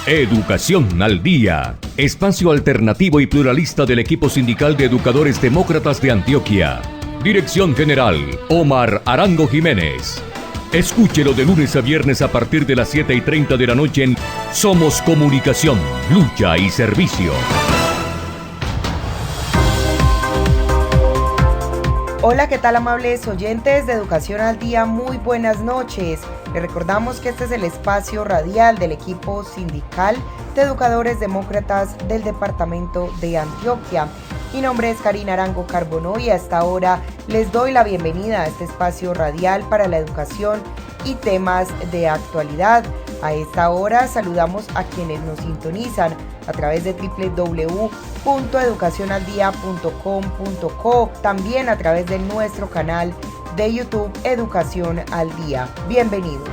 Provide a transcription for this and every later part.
Educación al Día, espacio alternativo y pluralista del equipo sindical de educadores demócratas de Antioquia. Dirección General, Omar Arango Jiménez. Escúchelo de lunes a viernes a partir de las 7:30 de la noche en Somos Comunicación, Lucha y Servicio. Hola, ¿qué tal, amables oyentes de Educación al Día? Muy buenas noches. Les recordamos que este es el espacio radial del equipo sindical de educadores demócratas del departamento de Antioquia. Mi nombre es Karina Arango Carbonó y hasta ahora les doy la bienvenida a este espacio radial para la educación y temas de actualidad. A esta hora saludamos a quienes nos sintonizan a través de www.educacionaldia.com.co, también a través de nuestro canal de YouTube Educación al Día. Bienvenidos.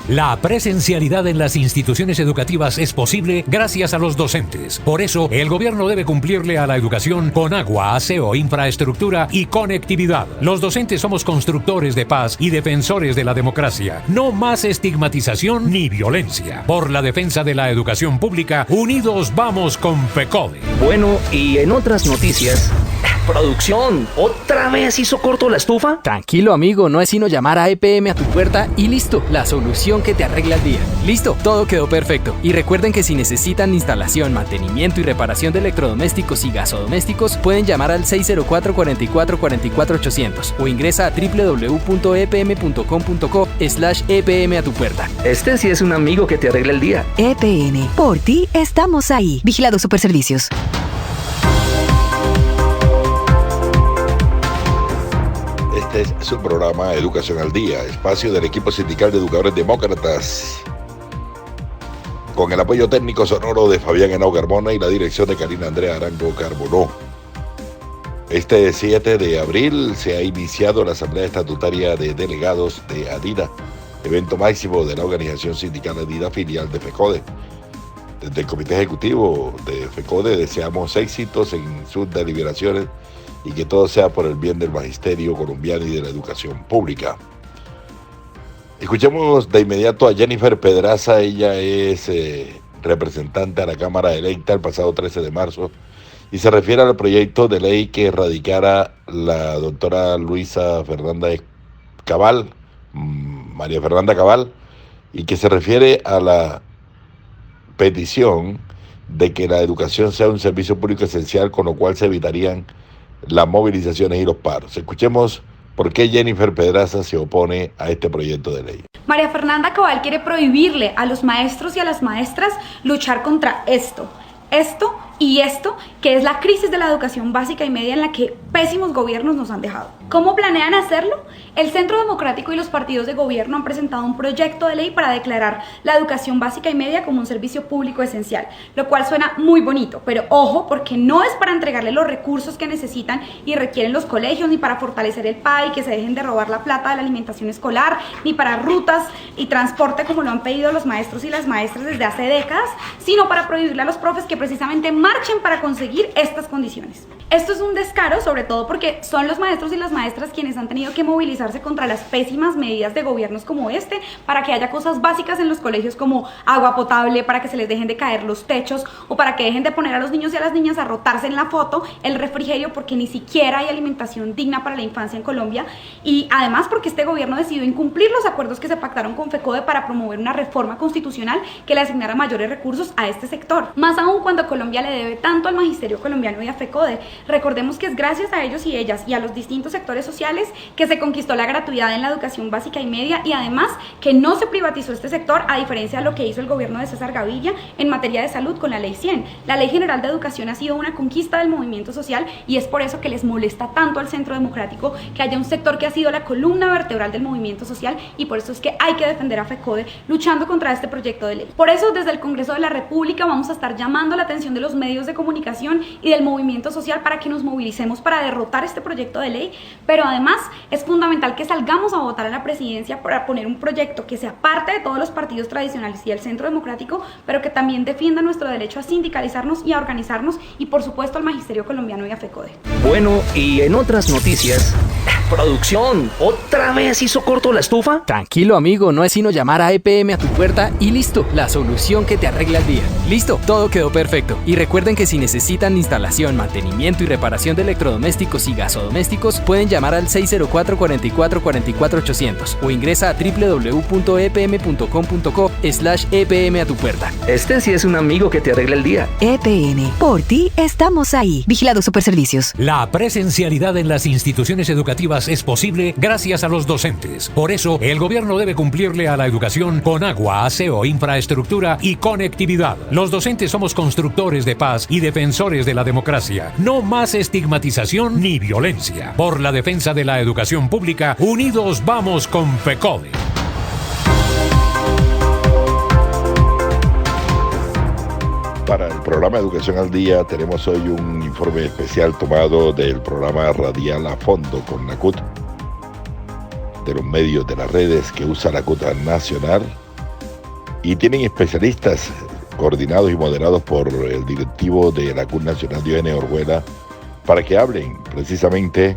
La presencialidad en las instituciones educativas es posible gracias a los docentes. Por eso, el gobierno debe cumplirle a la educación con agua, aseo, infraestructura y conectividad. Los docentes somos constructores de paz y defensores de la democracia. No más estigmatización ni violencia. Por la defensa de la educación pública, unidos vamos con FECODE. Bueno, y en otras noticias... Producción, ¿otra vez hizo corto la estufa? Tranquilo, amigo, no es sino llamar a EPM a tu puerta y listo, la solución que te arregla el día. Listo, todo quedó perfecto. Y recuerden que si necesitan instalación, mantenimiento y reparación de electrodomésticos y gasodomésticos, pueden llamar al 604-4444-800 o ingresa a www.epm.com.co/EPM a tu puerta. Este sí es un amigo que te arregla el día. EPM, por ti estamos ahí. Vigilado Superservicios. Este es su programa Educación al Día, espacio del equipo sindical de educadores demócratas, con el apoyo técnico sonoro de Fabián Henao Carmona y la dirección de Karina Andrea Arango Carbonó. Este 7 de abril se ha iniciado la Asamblea Estatutaria de Delegados de ADIDA, evento máximo de la organización sindical ADIDA filial de FECODE. Desde el Comité Ejecutivo de FECODE deseamos éxitos en sus deliberaciones y que todo sea por el bien del magisterio colombiano y de la educación pública. Escuchemos de inmediato a Jennifer Pedraza. Ella es representante a la Cámara electa el pasado 13 de marzo y se refiere al proyecto de ley que radicara la doctora Luisa Fernanda Cabal, María Fernanda Cabal, y que se refiere a la petición de que la educación sea un servicio público esencial, con lo cual se evitarían las movilizaciones y los paros. Escuchemos por qué Jennifer Pedraza se opone a este proyecto de ley. María Fernanda Cabal quiere prohibirle a los maestros y a las maestras luchar contra esto, que es la crisis de la educación básica y media en la que pésimos gobiernos nos han dejado. ¿Cómo planean hacerlo? El Centro Democrático y los partidos de gobierno han presentado un proyecto de ley para declarar la educación básica y media como un servicio público esencial, lo cual suena muy bonito, pero ojo, porque no es para entregarle los recursos que necesitan y requieren los colegios, ni para fortalecer el PAE y que se dejen de robar la plata de la alimentación escolar, ni para rutas y transporte como lo han pedido los maestros y las maestras desde hace décadas, sino para prohibirle a los profes que precisamente marchen para conseguir estas condiciones. Esto es un descaro, sobre todo porque son los maestros y las maestras quienes han tenido que movilizarse contra las pésimas medidas de gobiernos como este, para que haya cosas básicas en los colegios como agua potable, para que se les dejen de caer los techos, o para que dejen de poner a los niños y a las niñas a rotarse en la foto el refrigerio, porque ni siquiera hay alimentación digna para la infancia en Colombia, y además porque este gobierno decidió incumplir los acuerdos que se pactaron con FECODE para promover una reforma constitucional que le asignara mayores recursos a este sector. Más aún cuando Colombia le debe tanto al magisterio colombiano y a FECODE. Recordemos que es gracias a ellos y ellas y a los distintos sectores sociales que se conquistó la gratuidad en la educación básica y media, y además que no se privatizó este sector, a diferencia de lo que hizo el gobierno de César Gaviria en materia de salud con la Ley 100. La Ley General de Educación ha sido una conquista del movimiento social y es por eso que les molesta tanto al Centro Democrático que haya un sector que ha sido la columna vertebral del movimiento social, y por eso es que hay que defender a FECODE luchando contra este proyecto de ley. Por eso desde el Congreso de la República vamos a estar llamando la atención de los medios de comunicación y del movimiento social para que nos movilicemos para derrotar este proyecto de ley, pero además es fundamental que salgamos a votar a la presidencia para poner un proyecto que sea parte de todos los partidos tradicionales y del Centro Democrático, pero que también defienda nuestro derecho a sindicalizarnos y a organizarnos, y por supuesto al magisterio colombiano y a FECODE. Bueno, y en otras noticias... Producción, ¿otra vez hizo corto la estufa? Tranquilo, amigo, no es sino llamar a EPM a tu puerta y listo, la solución que te arregla el día. Listo, todo quedó perfecto. Y recuerden que si necesitan instalación, mantenimiento y reparación de electrodomésticos y gasodomésticos, pueden llamar al 604-4444-800 o ingresa a www.epm.com.co/EPM a tu puerta. Este sí es un amigo que te arregla el día. EPM, por ti estamos ahí. Vigilado Superservicios. La presencialidad en las instituciones educativas es posible gracias a los docentes. Por eso, el gobierno debe cumplirle a la educación con agua, aseo, infraestructura y conectividad. Los docentes somos constructores de paz y defensores de la democracia. No más estigmatización ni violencia. Por la defensa de la educación pública, unidos vamos con FECODE. Para el programa Educación al Día tenemos hoy un informe especial tomado del programa radial A Fondo con la CUT, de los medios de las redes que usa la CUT Nacional, y tienen especialistas coordinados y moderados por el directivo de la CUT Nacional, Diógenes Orjuela, para que hablen precisamente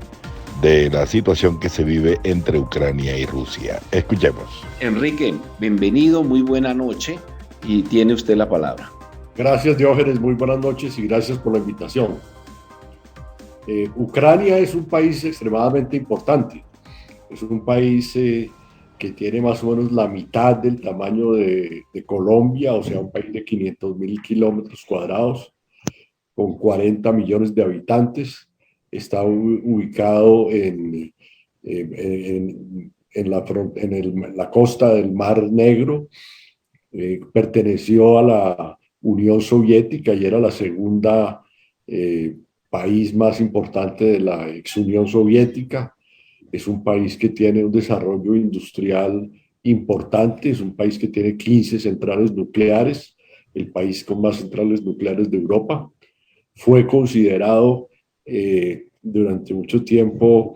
de la situación que se vive entre Ucrania y Rusia. Escuchemos. Enrique, bienvenido, muy buena noche y tiene usted la palabra. Gracias, Diógenes, muy buenas noches y gracias por la invitación. Ucrania es un país extremadamente importante. Es un país que tiene más o menos la mitad del tamaño de Colombia, o sea, un país de 500.000 kilómetros cuadrados, con 40 millones de habitantes. Está ubicado en la costa del Mar Negro. Perteneció a la Unión Soviética y era la segunda país más importante de la ex Unión Soviética. Es un país que tiene un desarrollo industrial importante, es un país que tiene 15 centrales nucleares, el país con más centrales nucleares de Europa. Fue considerado durante mucho tiempo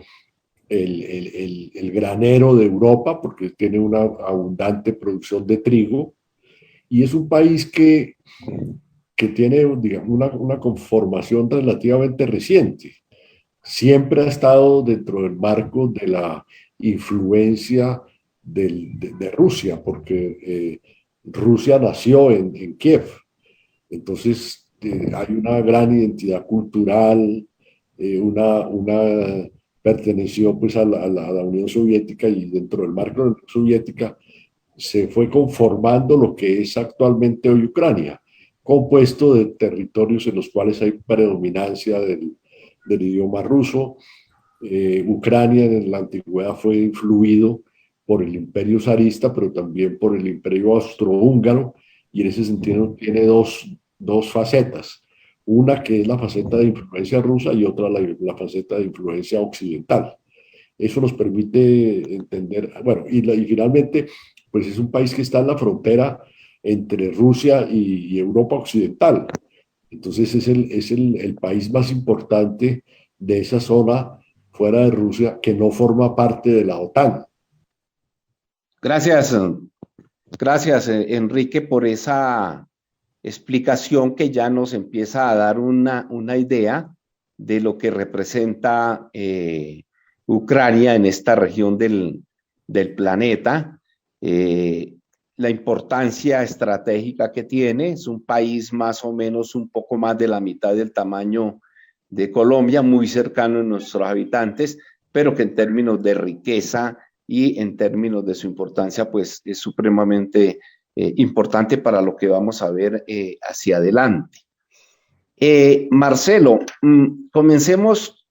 el granero de Europa porque tiene una abundante producción de trigo, y es un país que tiene, digamos, una conformación relativamente reciente. Siempre ha estado dentro del marco de la influencia de Rusia, porque Rusia nació en Kiev. Entonces hay una gran identidad cultural, perteneció pues a la Unión Soviética, y dentro del marco de la Unión Soviética se fue conformando lo que es actualmente hoy Ucrania, compuesto de territorios en los cuales hay predominancia del idioma ruso. Ucrania en la antigüedad fue influido por el imperio zarista, pero también por el imperio austrohúngaro, y en ese sentido tiene dos facetas. Una que es la faceta de influencia rusa y otra la faceta de influencia occidental. Eso nos permite entender, bueno, y finalmente, pues es un país que está en la frontera entre Rusia y Europa Occidental. Entonces es el país más importante de esa zona fuera de Rusia que no forma parte de la OTAN. Gracias, Enrique, por esa explicación que ya nos empieza a dar una idea de lo que representa Ucrania en esta región del planeta. La importancia estratégica que tiene. Es un país más o menos un poco más de la mitad del tamaño de Colombia, muy cercano a nuestros habitantes, pero que en términos de riqueza y en términos de su importancia, pues es supremamente importante para lo que vamos a ver hacia adelante. Marcelo, comencemos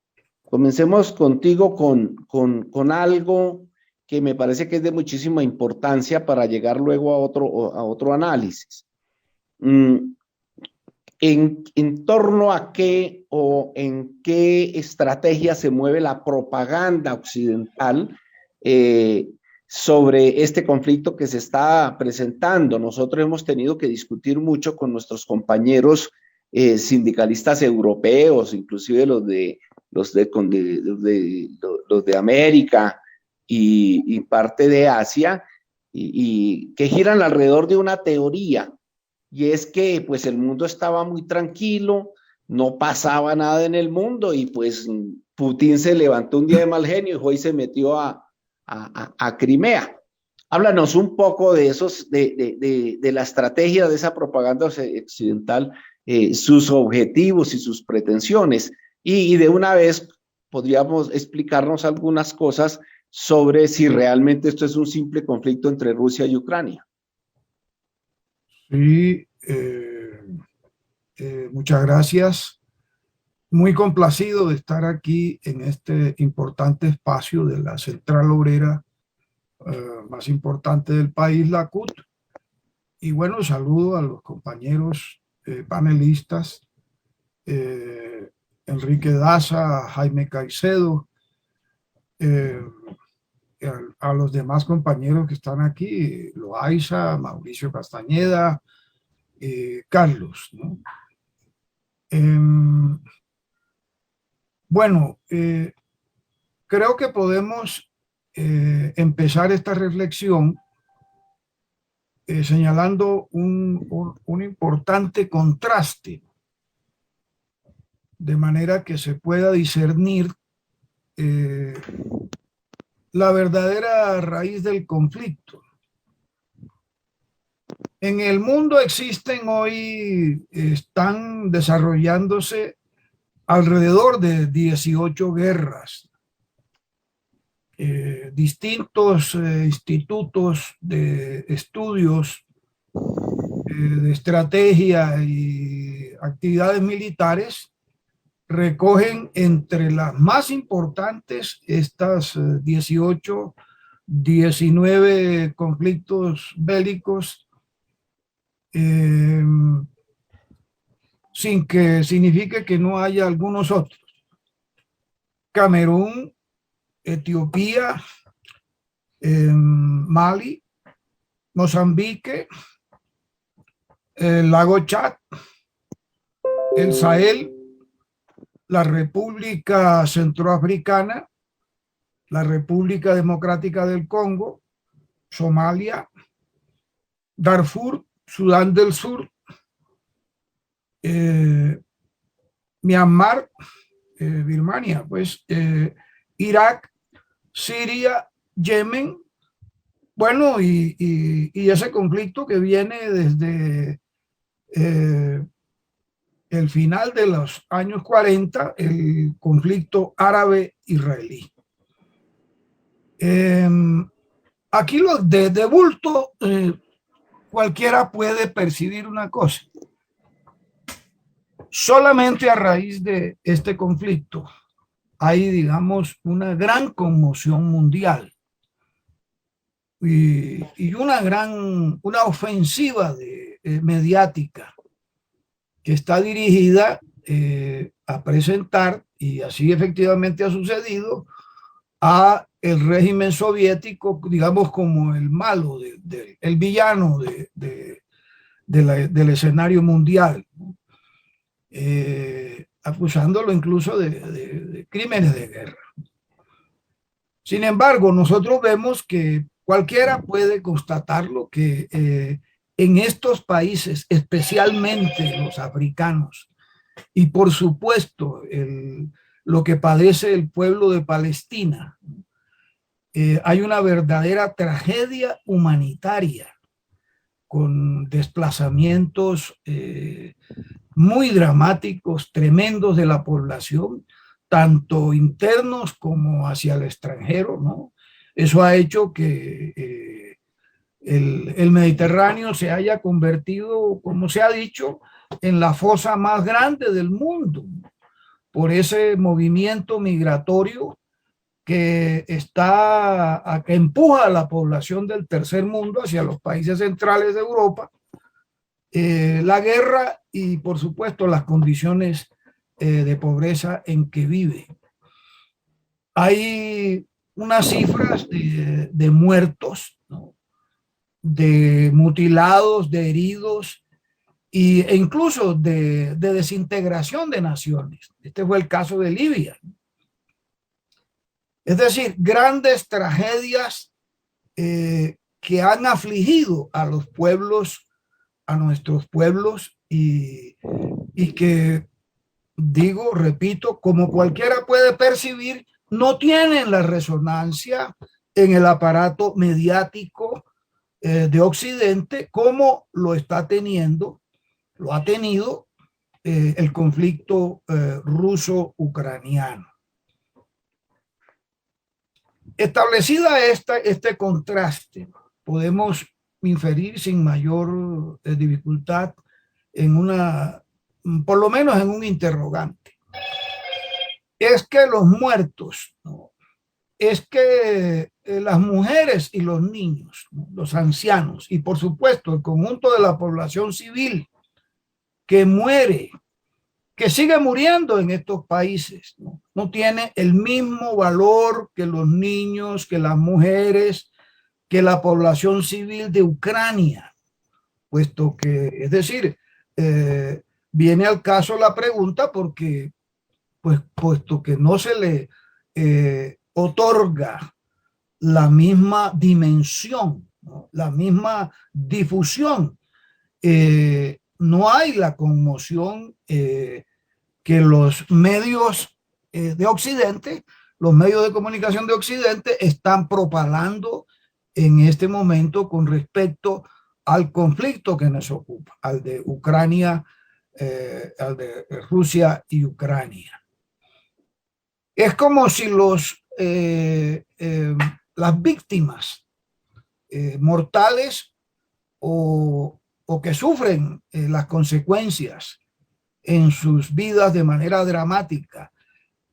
contigo con algo que me parece que es de muchísima importancia para llegar luego a otro análisis. ¿En torno a qué o en qué estrategia se mueve la propaganda occidental sobre este conflicto que se está presentando? Nosotros hemos tenido que discutir mucho con nuestros compañeros sindicalistas europeos, inclusive los de América, y parte de Asia, y que giran alrededor de una teoría, y es que pues el mundo estaba muy tranquilo, no pasaba nada en el mundo, y pues Putin se levantó un día de mal genio y fue y se metió a Crimea. Háblanos un poco de esos, de la estrategia de esa propaganda occidental, sus objetivos y sus pretensiones. Y de una vez podríamos explicarnos algunas cosas sobre si realmente esto es un simple conflicto entre Rusia y Ucrania. Sí, muchas gracias. Muy complacido de estar aquí en este importante espacio de la central obrera más importante del país, la CUT. Y bueno, saludo a los compañeros panelistas, Enrique Daza, Jaime Caicedo, a los demás compañeros que están aquí, Loaiza, Mauricio Castañeda, Carlos, ¿no? Bueno, creo que podemos empezar esta reflexión señalando un importante contraste, de manera que se pueda discernir la verdadera raíz del conflicto. En el mundo existen hoy, están desarrollándose alrededor de 18 guerras. Distintos institutos de estudios de estrategia y actividades militares recogen entre las más importantes estas 18, 19 conflictos bélicos, sin que signifique que no haya algunos otros. Camerún, Etiopía, Mali, Mozambique, el lago Chad, el Sahel, la República Centroafricana, la República Democrática del Congo, Somalia, Darfur, Sudán del Sur, Myanmar, Birmania, pues Irak, Siria, Yemen, bueno, y ese conflicto que viene desde el final de los años 40, el conflicto árabe-israelí. Aquí de bulto, cualquiera puede percibir una cosa. Solamente a raíz de este conflicto hay, digamos, una gran conmoción mundial y una ofensiva mediática que está dirigida a presentar, y así efectivamente ha sucedido, a el régimen soviético, digamos, como el malo, el villano del escenario mundial, acusándolo incluso de crímenes de guerra. Sin embargo, nosotros vemos que cualquiera puede constatarlo, que en estos países, especialmente los africanos, y por supuesto lo que padece el pueblo de Palestina, hay una verdadera tragedia humanitaria con desplazamientos muy dramáticos, tremendos de la población, tanto internos como hacia el extranjero, ¿no? Eso ha hecho que el Mediterráneo se haya convertido, como se ha dicho, en la fosa más grande del mundo, por ese movimiento migratorio que empuja a la población del tercer mundo hacia los países centrales de Europa, la guerra y, por supuesto, las condiciones de pobreza en que vive. Hay unas cifras de muertos, ¿no?, de mutilados, de heridos e incluso de desintegración de naciones. Este fue el caso de Libia. Es decir, grandes tragedias que han afligido a los pueblos, a nuestros pueblos, y que digo, repito, como cualquiera puede percibir, no tienen la resonancia en el aparato mediático de Occidente como lo está teniendo, lo ha tenido el conflicto ruso-ucraniano. Establecida este contraste, podemos inferir sin mayor dificultad por lo menos en un interrogante. Es que los muertos, ¿no? Es que las mujeres y los niños, ¿no? Los ancianos y por supuesto el conjunto de la población civil que muere, que sigue muriendo en estos países, ¿no? No tiene el mismo valor que los niños, que las mujeres, que la población civil de Ucrania, puesto que, es decir, viene al caso la pregunta porque, pues, puesto que no se le otorga la misma dimensión, ¿no? La misma difusión, no hay la conmoción que los medios de Occidente, los medios de comunicación de Occidente están propalando en este momento con respecto al conflicto que nos ocupa, al de Ucrania, al de Rusia y Ucrania. Es como si las víctimas mortales o que sufren las consecuencias en sus vidas de manera dramática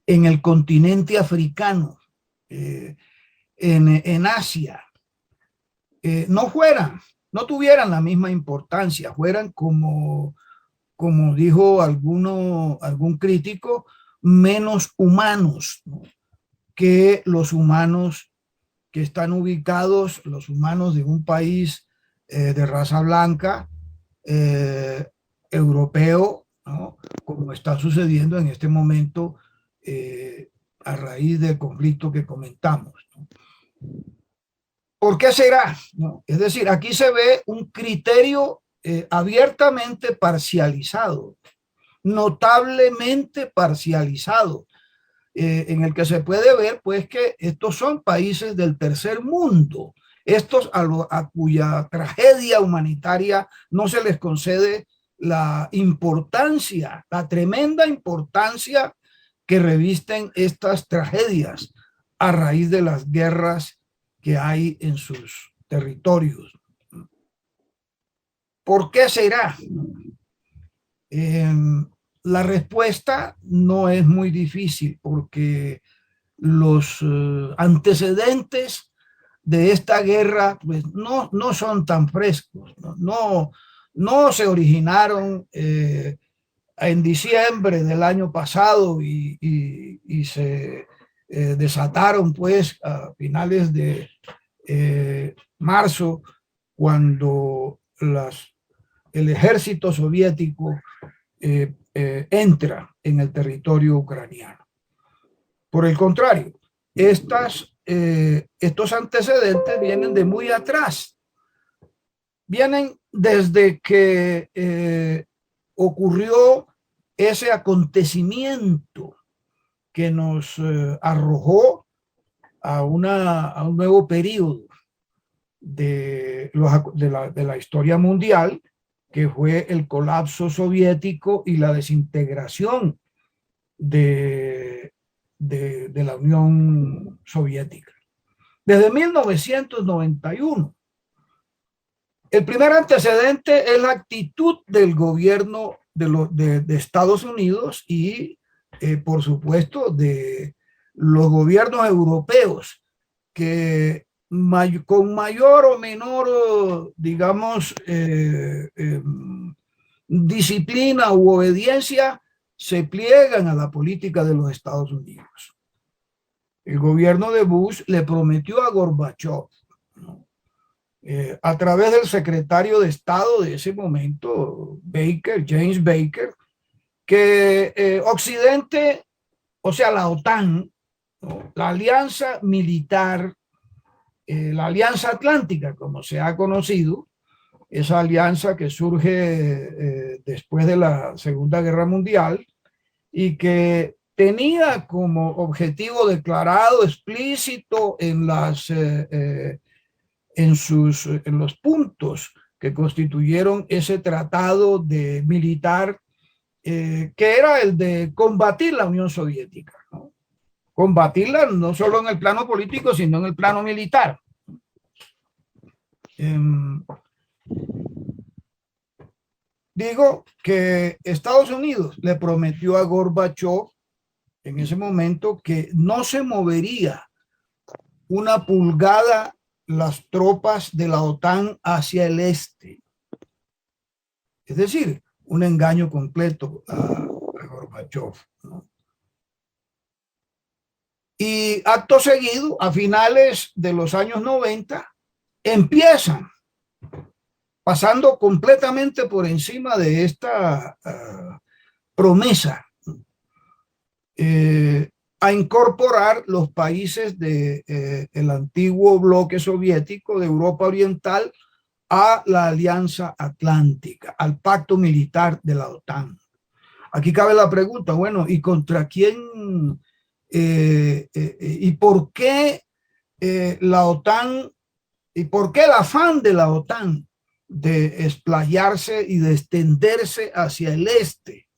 en el continente africano, en Asia, no tuvieran la misma importancia, fueran como dijo algún crítico, menos humanos, ¿no? Que los humanos que están ubicados, los humanos de un país de raza blanca, europeo, ¿no? Como está sucediendo en este momento a raíz del conflicto que comentamos, ¿no? ¿Por qué será? ¿No? Es decir, aquí se ve un criterio abiertamente parcializado, notablemente parcializado, en el que se puede ver pues que estos son países del tercer mundo, estos a cuya tragedia humanitaria no se les concede la importancia, la tremenda importancia que revisten estas tragedias a raíz de las guerras que hay en sus territorios. ¿Por qué será? La respuesta no es muy difícil porque los antecedentes de esta guerra pues, no son tan frescos, no se originaron en diciembre del año pasado y se desataron pues a finales de marzo cuando el ejército soviético entra en el territorio ucraniano. Por el contrario, estos antecedentes vienen de muy atrás. Vienen desde que ocurrió ese acontecimiento que nos arrojó a un nuevo periodo de la historia mundial, que fue el colapso soviético y la desintegración de la Unión Soviética. Desde 1991, el primer antecedente es la actitud del gobierno de Estados Unidos y, por supuesto, de los gobiernos europeos que con mayor o menor, digamos, disciplina u obediencia, se pliegan a la política de los Estados Unidos. El gobierno de Bush le prometió a Gorbachev, ¿no? A través del secretario de Estado de ese momento, James Baker, que Occidente, o sea, la OTAN, ¿no? La alianza militar, la Alianza Atlántica, como se ha conocido, esa alianza que surge después de la Segunda Guerra Mundial y que tenía como objetivo declarado explícito en los puntos que constituyeron ese tratado de militar, que era el de combatir la Unión Soviética, ¿no? Combatirla no solo en el plano político, sino en el plano militar. Digo que Estados Unidos le prometió a Gorbachov en ese momento que no se movería una pulgada las tropas de la OTAN hacia el este. Es decir, un engaño completo a Gorbachov, ¿no? Y acto seguido, a finales de los años 90, empiezan, pasando completamente por encima de esta promesa, a incorporar los países del antiguo bloque soviético de Europa Oriental a la Alianza Atlántica, al pacto militar de la OTAN. Aquí cabe la pregunta, bueno, ¿y contra quién y por qué la OTAN, y por qué el afán de la OTAN de explayarse y de extenderse hacia el este?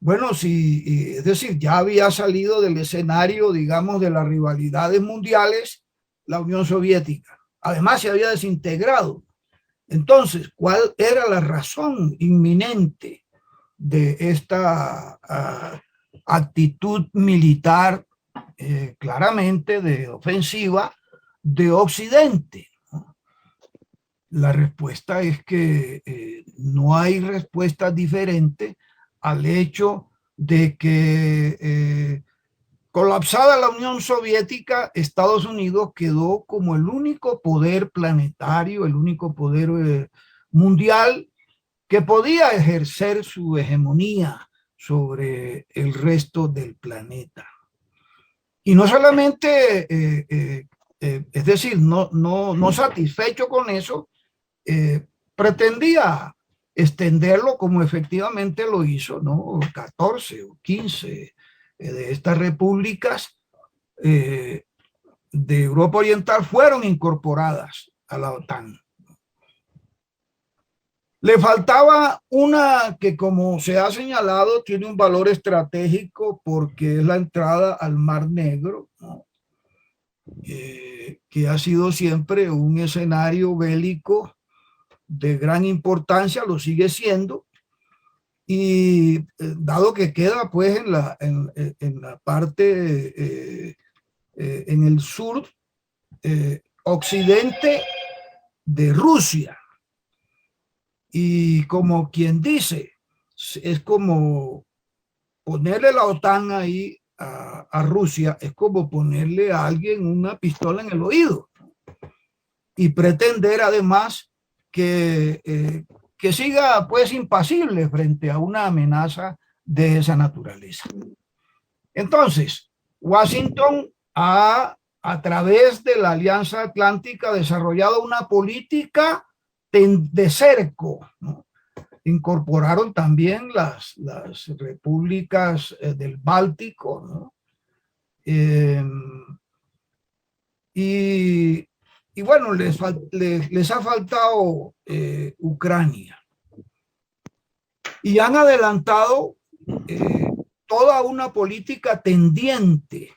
Bueno, sí, es decir, ya había salido del escenario, digamos, de las rivalidades mundiales la Unión Soviética. Además, se había desintegrado. Entonces, ¿cuál era la razón inminente de esta actitud militar claramente de ofensiva de Occidente? La respuesta es que no hay respuesta diferente al hecho de que colapsada la Unión Soviética, Estados Unidos quedó como el único poder planetario, el único poder mundial que podía ejercer su hegemonía sobre el resto del planeta. Y no solamente, es decir, no satisfecho con eso, pretendía extenderlo como efectivamente lo hizo, ¿no? 14 o 15 de estas repúblicas de Europa Oriental fueron incorporadas a la OTAN. Le faltaba una que, como se ha señalado, tiene un valor estratégico porque es la entrada al Mar Negro, ¿no? Que ha sido siempre un escenario bélico de gran importancia, lo sigue siendo, y dado que queda pues en la parte, en el sur occidente de Rusia, y como quien dice, es como ponerle la OTAN ahí a Rusia, es como ponerle a alguien una pistola en el oído y pretender además que siga pues impasible frente a una amenaza de esa naturaleza. Entonces, Washington a través de la Alianza Atlántica, desarrollado una política de cerco, ¿no? Incorporaron también las repúblicas del Báltico, ¿no? Y bueno, les ha faltado Ucrania. Y han adelantado toda una política tendiente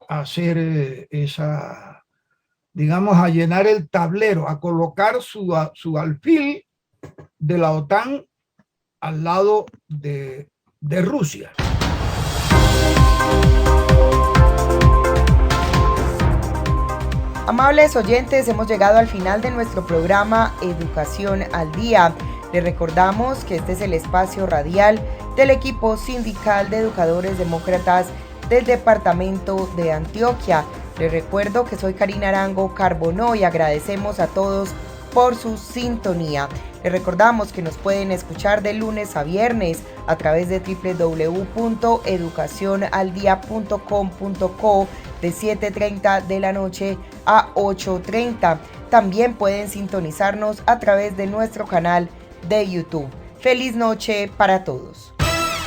a hacer esa, digamos, a llenar el tablero, a colocar su alfil de la OTAN al lado de Rusia. Amables oyentes, hemos llegado al final de nuestro programa Educación al Día. Les recordamos que este es el espacio radial del equipo sindical de educadores demócratas del departamento de Antioquia. Les recuerdo que soy Karina Arango Carbonó y agradecemos a todos por su sintonía. Les recordamos que nos pueden escuchar de lunes a viernes a través de www.educacionaldia.com.co de 7:30 de la noche a 8:30. También pueden sintonizarnos a través de nuestro canal de YouTube. Feliz noche para todos.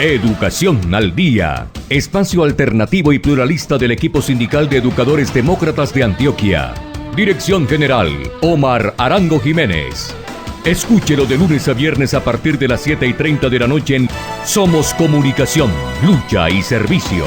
Educación al Día, espacio alternativo y pluralista del equipo sindical de educadores demócratas de Antioquia. Dirección General, Omar Arango Jiménez. Escúchelo de lunes a viernes a partir de las 7:30 de la noche en Somos Comunicación, Lucha y Servicio.